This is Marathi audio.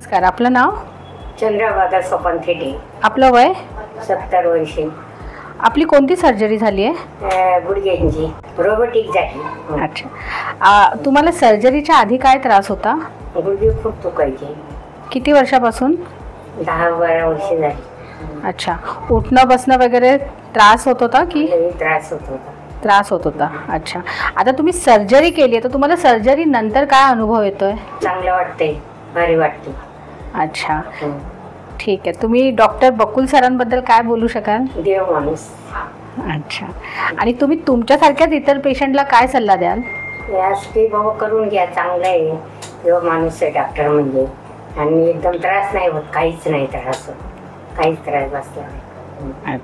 नमस्कार, आपलं नाव? चंद्रभागा सोपान थेटे. आपलं वय? 70 वर्षे. आपली कोणती सर्जरी झाली आहे? गुडघ्यांची रोबोटिक झाली. अच्छा. तुम्हाला सर्जरीच्या आधी काय त्रास होता? गुडघे खूप दुखायचे. किती वर्षापासून? 10-12 वर्षे झाली. अच्छा. उठणं बसणं वगैरे त्रास होत होता की? त्रास होत होता. त्रास होत होता. अच्छा. आता तुम्ही सर्जरी केली आहे तर तुम्हाला सर्जरी नंतर काय अनुभव येतोय? चांगलं वाटतंय, भारी वाटते. अच्छा, ठीक आहे. तुम्ही डॉक्टर बकुल सरांबद्दल काय बोलू शकाल? देव माणूस. अच्छा. आणि तुम्ही तुमच्यासारख्याच इतर पेशंटला काय सल्ला द्याल? यासाठी बाबा करून घ्या, चांगलं आहे. देव माणूस आहे डॉक्टर म्हणजे. आणि एकदम त्रास नाही होत, काहीच नाही त्रास होत, काहीच त्रास बसला नाही.